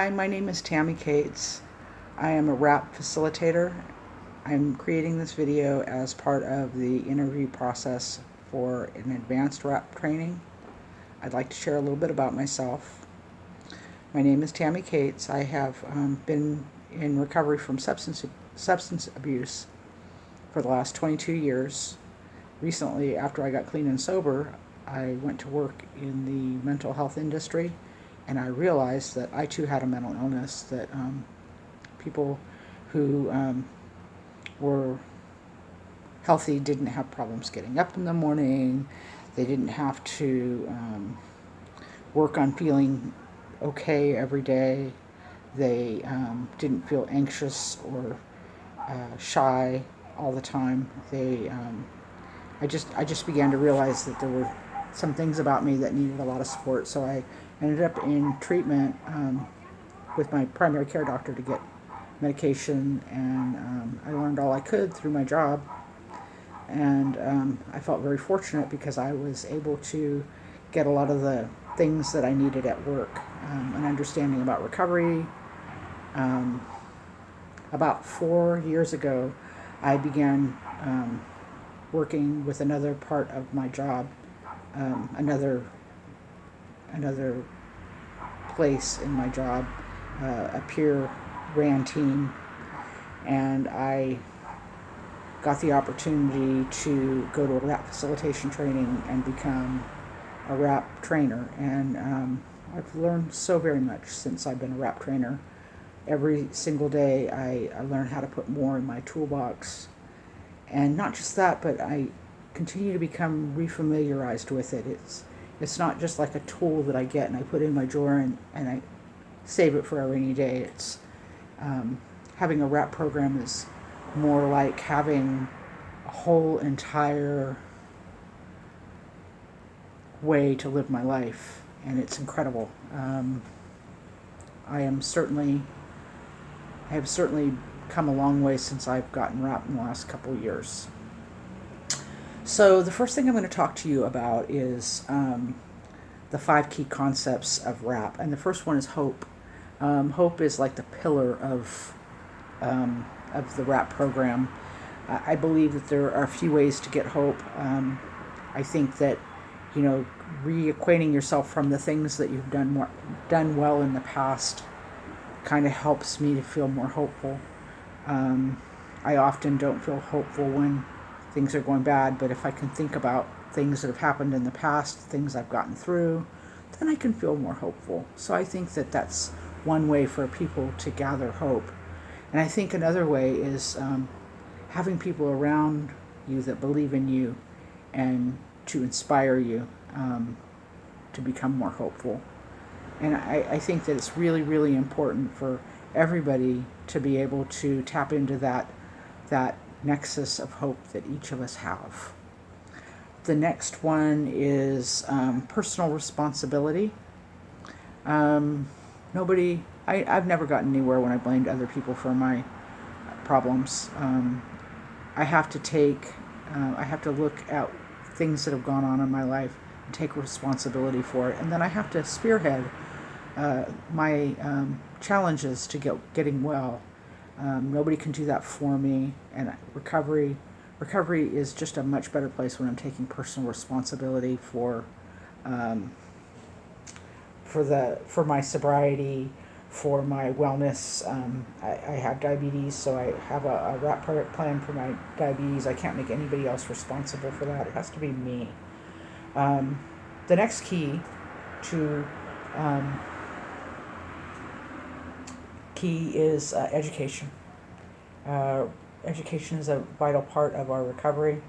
Hi, my name is Tammy Cates. I am a rap facilitator. I'm creating this video as part of the interview process for an advanced rap training. I'd like to share a little bit about myself. My name is Tammy Cates. I have been in recovery from substance abuse for the last 22 years. Recently, after I got clean and sober, I went to work in the mental health industry, and I realized that I too had a mental illness, that people who were healthy didn't have problems getting up in the morning. They didn't have to work on feeling okay every day. They didn't feel anxious or shy all the time. I just began to realize that there were some things about me that needed a lot of support. So I ended up in treatment with my primary care doctor to get medication, and I learned all I could through my job. And I felt very fortunate because I was able to get a lot of the things that I needed at work, an understanding about recovery. About 4 years ago, I began working with another part of my job, another place in my job, a peer ran team, and I got the opportunity to go to a rap facilitation training and become a rap trainer. And I've learned so very much since I've been a rap trainer. Every single day I learn how to put more in my toolbox. And not just that, but I continue to become refamiliarized with it. It's not just like a tool that I get and I put in my drawer and I save it for a rainy day. It's having a rap program is more like having a whole entire way to live my life, and it's incredible. I have certainly come a long way since I've gotten rap in the last couple of years. So the first thing I'm going to talk to you about is the 5 key concepts of rap, and the first one is hope. Hope is like the pillar of the rap program. I believe that there are a few ways to get hope. I think that, reacquainting yourself from the things that you've done well in the past kind of helps me to feel more hopeful. I often don't feel hopeful when things are going bad, but if I can think about things that have happened in the past, things I've gotten through, then I can feel more hopeful. So I think that that's one way for people to gather hope. And I think another way is having people around you that believe in you and to inspire you to become more hopeful. And I think that it's really, really important for everybody to be able to tap into that nexus of hope that each of us have. The next one is personal responsibility. I've never gotten anywhere when I blamed other people for my problems. I have to look at things that have gone on in my life and take responsibility for it. And then I have to spearhead my challenges to getting well. Nobody can do that for me. And recovery is just a much better place when I'm taking personal responsibility for my sobriety, for my wellness. I have diabetes, so I have a rap plan for my diabetes. I can't make anybody else responsible for that. It has to be me. The next key is education. Education is a vital part of our recovery.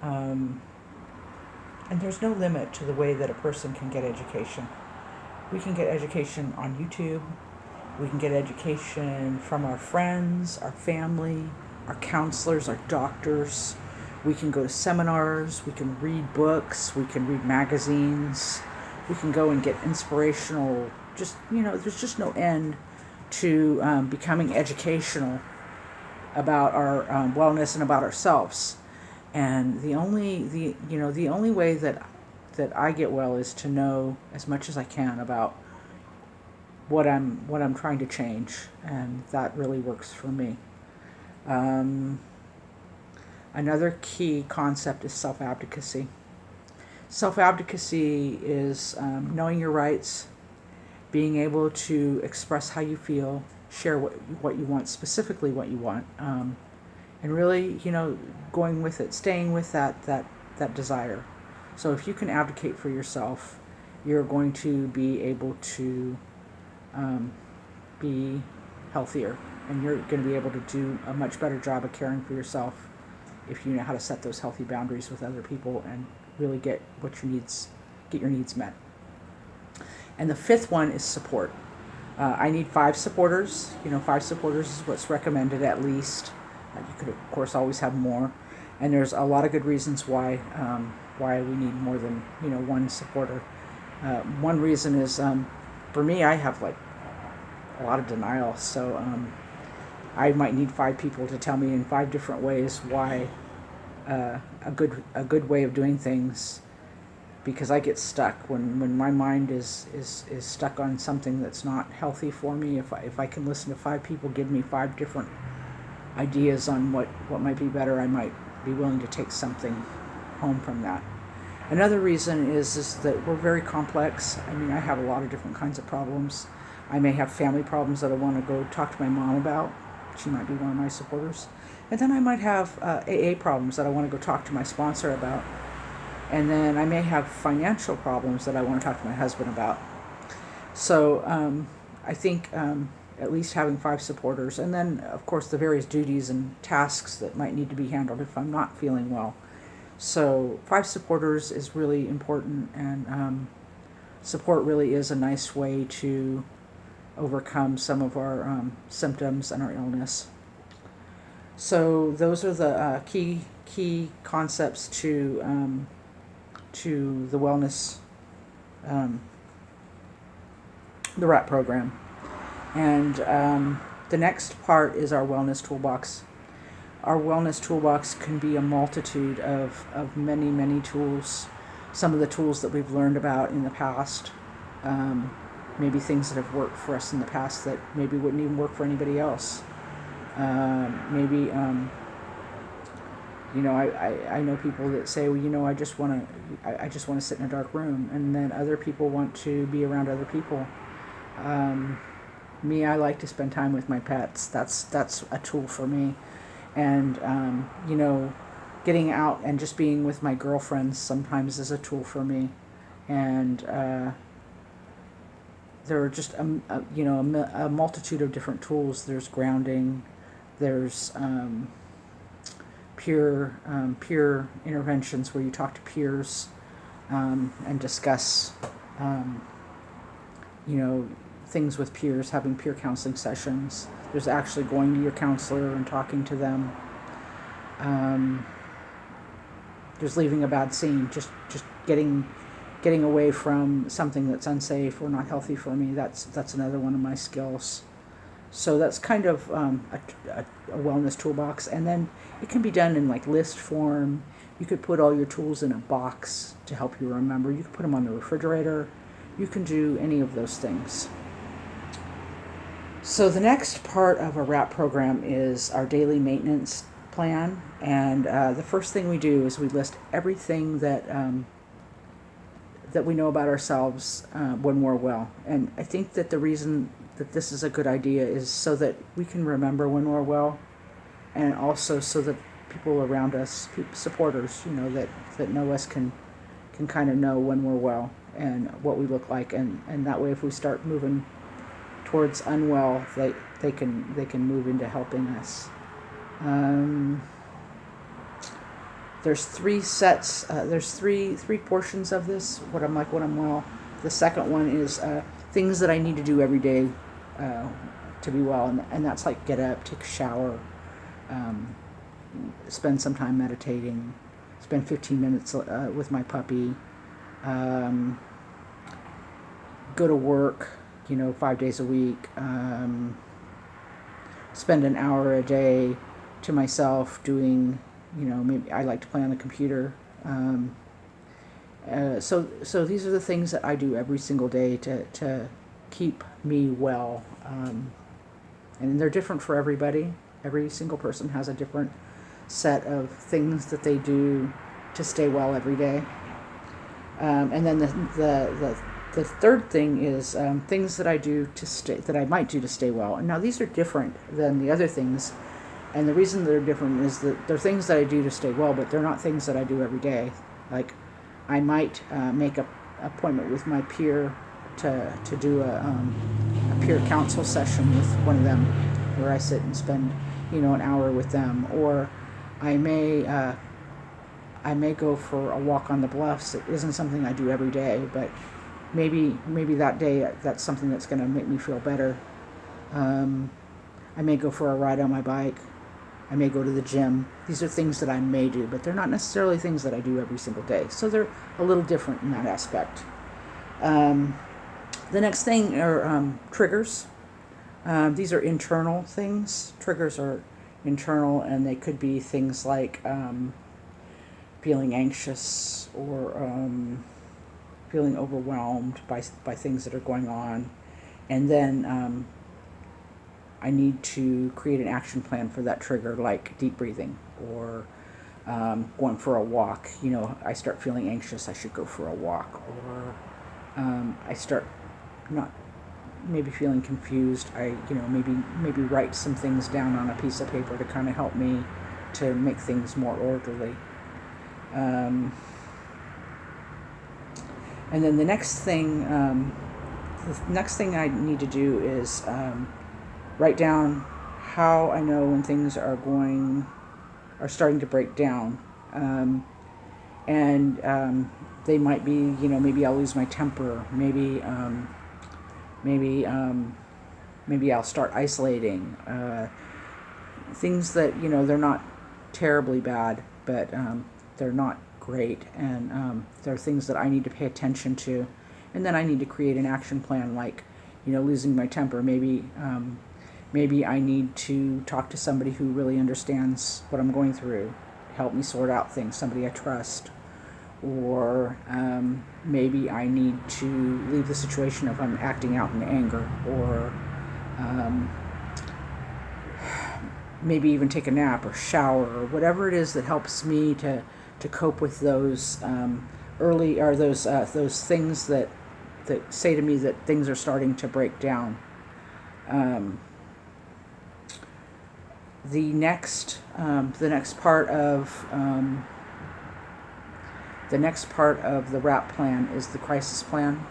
And there's no limit to the way that a person can get education. We can get education on YouTube. We can get education from our friends, our family, our counselors, our doctors. We can go to seminars. We can read books. We can read magazines. We can go and get inspirational. There's just no end to becoming educational about our wellness and about ourselves. And the only way that I get well is to know as much as I can about what I'm trying to change, and that really works for me. Um, Another key concept is self-advocacy. Self-advocacy is knowing your rights, being able to express how you feel, share what you want, specifically what you want, and really, going with it, staying with that desire. So if you can advocate for yourself, you're going to be able to be healthier, and you're going to be able to do a much better job of caring for yourself if you know how to set those healthy boundaries with other people and really get your needs met. And the fifth one is support. I need 5 supporters. 5 supporters is what's recommended at least. You could, of course, always have more. And there's a lot of good reasons why we need more than one supporter. One reason is, for me, I have like a lot of denial, so I might need 5 people to tell me in 5 different ways why a good way of doing things, because I get stuck when my mind is stuck on something that's not healthy for me. If I can listen to 5 people give me 5 different ideas on what might be better, I might be willing to take something home from that. Another reason is that we're very complex. I mean, I have a lot of different kinds of problems. I may have family problems that I want to go talk to my mom about. She might be one of my supporters. And then I might have AA problems that I want to go talk to my sponsor about. And then I may have financial problems that I want to talk to my husband about. So I think at least having 5 supporters, and then of course the various duties and tasks that might need to be handled if I'm not feeling well. So 5 supporters is really important, and support really is a nice way to overcome some of our symptoms and our illness. So those are the key concepts to the wellness, the RAP program. And the next part is our wellness toolbox. Our wellness toolbox can be a multitude of many tools. Some of the tools that we've learned about in the past, maybe things that have worked for us in the past that maybe wouldn't even work for anybody else. Maybe I know people that say, well, I just want to sit in a dark room, and then other people want to be around other people. Me, I like to spend time with my pets. That's a tool for me. And getting out and just being with my girlfriends sometimes is a tool for me. And there are just a multitude of different tools. There's grounding. There's peer interventions where you talk to peers and discuss things with peers, having peer counseling sessions. There's actually going to your counselor and talking to them. There's leaving a bad scene, just getting away from something that's unsafe or not healthy for me. That's another one of my skills. So that's kind of a wellness toolbox. And then it can be done in like list form. You could put all your tools in a box to help you remember. You could put them on the refrigerator. You can do any of those things. So the next part of a RAP program is our daily maintenance plan. And the first thing we do is we list everything that we know about ourselves when we're well. And I think that the reason that this is a good idea is so that we can remember when we're well, and also so that people around us, supporters, that know us can kind of know when we're well and what we look like, and that way if we start moving towards unwell, they can move into helping us. There's 3 sets. There's three portions of this. What I'm like when I'm well. The second one is things that I need to do every day to be well, and that's like get up, take a shower, spend some time meditating, spend 15 minutes with my puppy, go to work, 5 days a week, spend an hour a day to myself doing, maybe I like to play on the computer. So these are the things that I do every single day to keep me well. And they're different for everybody. Every single person has a different set of things that they do to stay well every day. And then the third thing is things that I do to stay, that I might do to stay well. And now these are different than the other things. And the reason they're different is that they're things that I do to stay well, but they're not things that I do every day. Like I might make an appointment with my peer to do a peer counsel session with one of them, where I sit and spend an hour with them, or I may go for a walk on the bluffs. It isn't something I do every day, but maybe that day that's something that's going to make me feel better. I may go for a ride on my bike. I may go to the gym. These are things that I may do, but they're not necessarily things that I do every single day. So they're a little different in that aspect. The next thing are triggers. These are internal things. Triggers are internal, and they could be things like feeling anxious or feeling overwhelmed by things that are going on. And then I need to create an action plan for that trigger, like deep breathing or going for a walk. I start feeling anxious, I should go for a walk. Or I start not maybe feeling confused, I maybe write some things down on a piece of paper to kind of help me to make things more orderly. And then the next thing I need to do is write down how I know when things are starting to break down. And they might be, maybe I'll lose my temper. Maybe I'll start isolating. Things that, they're not terribly bad, but they're not great. And they're things that I need to pay attention to. And then I need to create an action plan, like, losing my temper. Maybe I need to talk to somebody who really understands what I'm going through, help me sort out things, somebody I trust. Or maybe I need to leave the situation if I'm acting out in anger, or maybe even take a nap or shower, or whatever it is that helps me to cope with those those things that say to me that things are starting to break down. The next part of the WRAP plan is the crisis plan,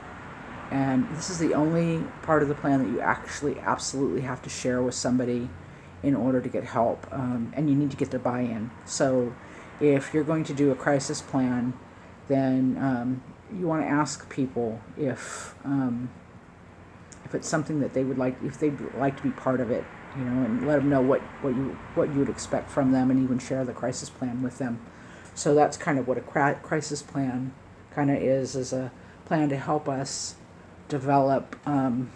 and this is the only part of the plan that you actually absolutely have to share with somebody in order to get help, and you need to get their buy-in. So if you're going to do a crisis plan, then you want to ask people if it's something that they would like, if they'd like to be part of it, and let them know what you would expect from them, and even share the crisis plan with them. So that's kind of what a crisis plan kind of is a plan to help us develop a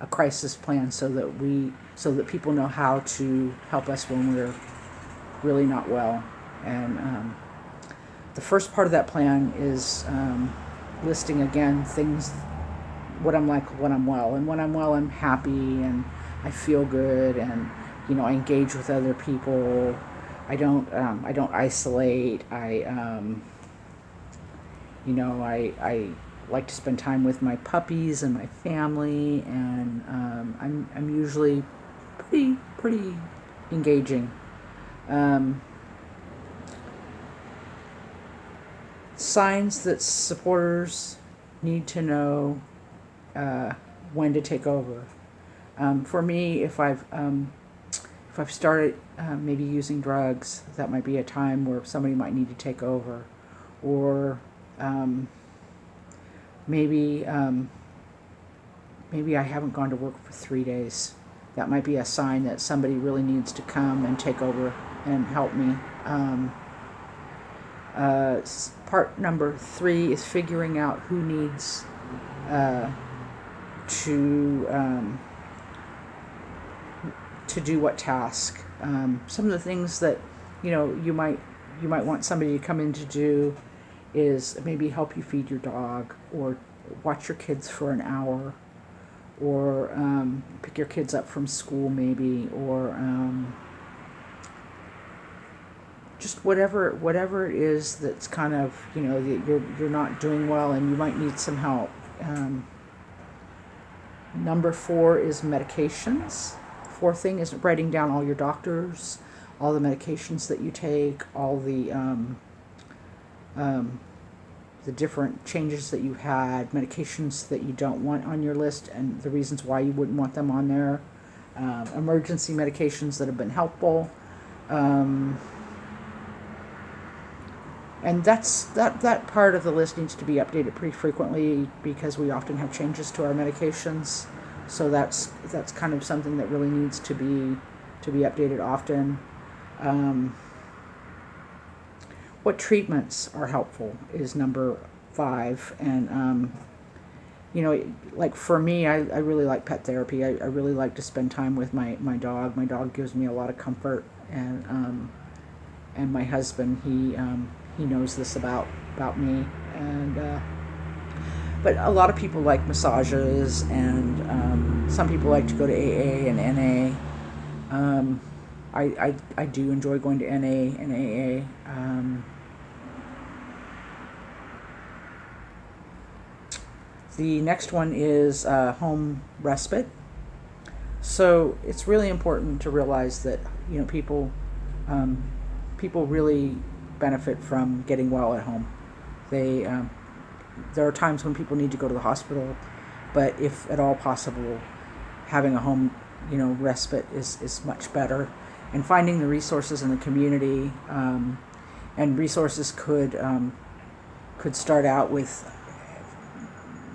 crisis plan so that people know how to help us when we're really not well. And the first part of that plan is listing again things, what I'm like when I'm well. And when I'm well, I'm happy and I feel good, and I engage with other people. I don't isolate. I like to spend time with my puppies and my family, and I'm usually pretty engaging. Signs that supporters need to know when to take over. For me, if I've started maybe using drugs, that might be a time where somebody might need to take over. Or maybe I haven't gone to work for 3 days. That might be a sign that somebody really needs to come and take over and help me. Part number 3 is figuring out who needs to do what task. Some of the things that you might want somebody to come in to do is maybe help you feed your dog, or watch your kids for an hour, or pick your kids up from school maybe, or just whatever it is that's kind of, you're not doing well and you might need some help. Number 4 is medications. Fourth thing is writing down all your doctors, all the medications that you take, all the different changes that you've had, medications that you don't want on your list and the reasons why you wouldn't want them on there, emergency medications that have been helpful. And that part of the list needs to be updated pretty frequently because we often have changes to our medications. So that's kind of something that really needs to be updated often. What treatments are helpful is number 5. And like for me, I really like pet therapy. I really like to spend time with my dog. My dog gives me a lot of comfort, and my husband, he knows this about me. And but a lot of people like massages, and some people like to go to AA and NA. I do enjoy going to NA and AA. The next one is home respite. So it's really important to realize that people really benefit from getting well at home. There are times when people need to go to the hospital, but if at all possible, having a home respite is much better. And finding the resources in the community, and resources could start out with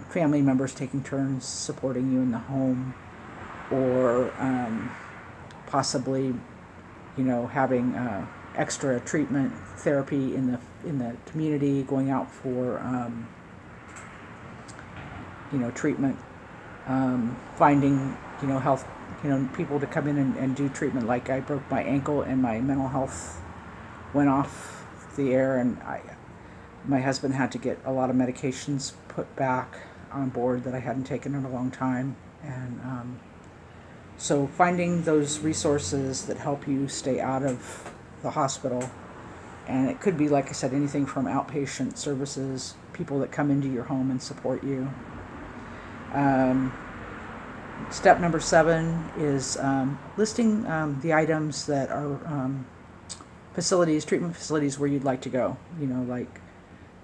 family members taking turns supporting you in the home, or possibly having extra treatment therapy in the community, going out for treatment, finding health people to come in and do treatment. Like I broke my ankle and my mental health went off the air, and my husband had to get a lot of medications put back on board that I hadn't taken in a long time. And so finding those resources that help you stay out of the hospital, and it could be, like I said, anything from outpatient services, people that come into your home and support you. Step number 7 is listing the items that are treatment facilities where you'd like to go. Like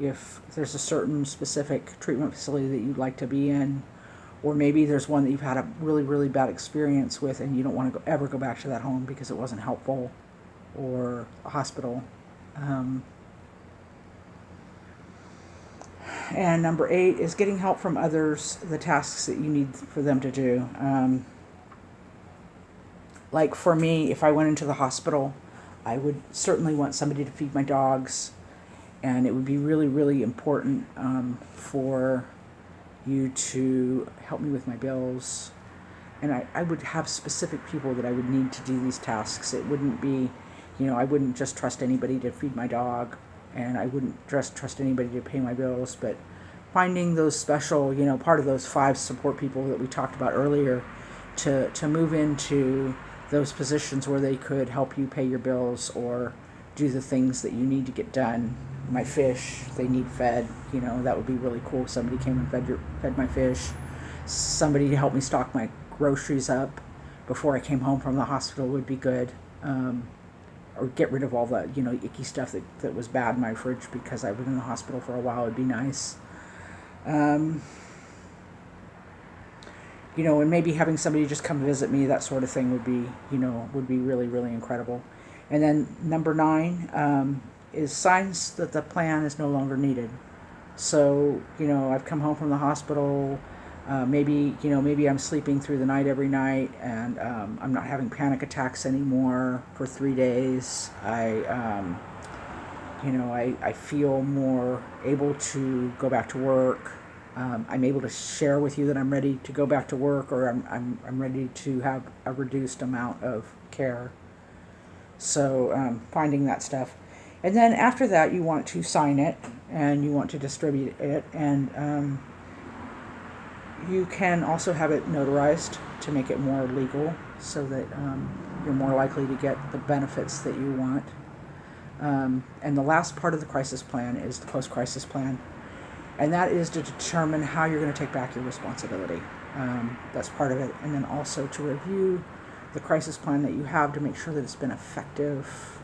if there's a certain specific treatment facility that you'd like to be in, or maybe there's one that you've had a really, really bad experience with and you don't want to ever go back to that home because it wasn't helpful, or a hospital. And number 8 is getting help from others, the tasks that you need for them to do. Like for me, if I went into the hospital, I would certainly want somebody to feed my dogs, and it would be really, really important for you to help me with my bills. And I would have specific people that I would need to do these tasks. It wouldn't be, I wouldn't just trust anybody to feed my dog, and I wouldn't just trust anybody to pay my bills, but finding those special, part of those 5 support people that we talked about earlier to move into those positions where they could help you pay your bills or do the things that you need to get done. My fish, they need fed, that would be really cool if somebody came and fed my fish. Somebody to help me stock my groceries up before I came home from the hospital would be good. Or get rid of all the, icky stuff that was bad in my fridge because I was in the hospital for a while would be nice. And maybe having somebody just come visit me, that sort of thing would be really, really incredible. And then number 9 is signs that the plan is no longer needed. So, I've come home from the hospital, maybe I'm sleeping through the night every night, and I'm not having panic attacks anymore for 3 days. I feel more able to go back to work. I'm able to share with you that I'm ready to go back to work, or I'm ready to have a reduced amount of care. So finding that stuff. And then after that, you want to sign it, and you want to distribute it. And You can also have it notarized to make it more legal so that you're more likely to get the benefits that you want. And the last part of the crisis plan is the post-crisis plan. And that is to determine how you're going to take back your responsibility. That's part of it. And then also to review the crisis plan that you have to make sure that it's been effective.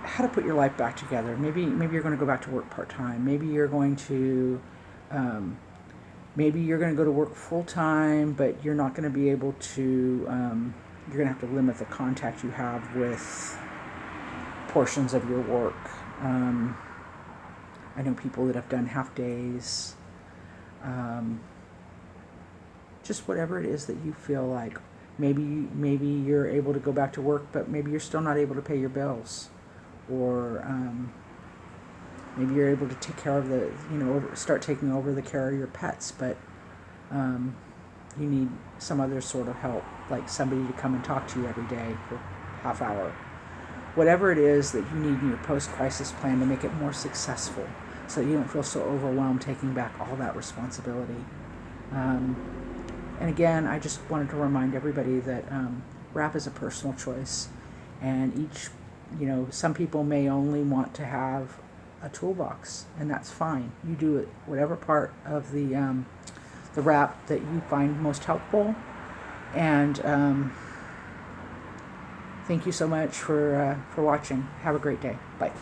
How to put your life back together. Maybe you're going to go back to work part-time. Maybe you're going to go to work full-time, but you're not going to be able to, you're going to have to limit the contact you have with portions of your work. I know people that have done half days. Just whatever it is that you feel like. Maybe you're able to go back to work, but maybe you're still not able to pay your bills. Or maybe you're able to take care of start taking over the care of your pets, but you need some other sort of help, like somebody to come and talk to you every day for half hour. Whatever it is that you need in your post-crisis plan to make it more successful so that you don't feel so overwhelmed taking back all that responsibility. And again, I just wanted to remind everybody that wrap is a personal choice, and some people may only want to have a toolbox, and that's fine. You do it, whatever part of the wrap that you find most helpful. And thank you so much for watching. Have a great day. Bye.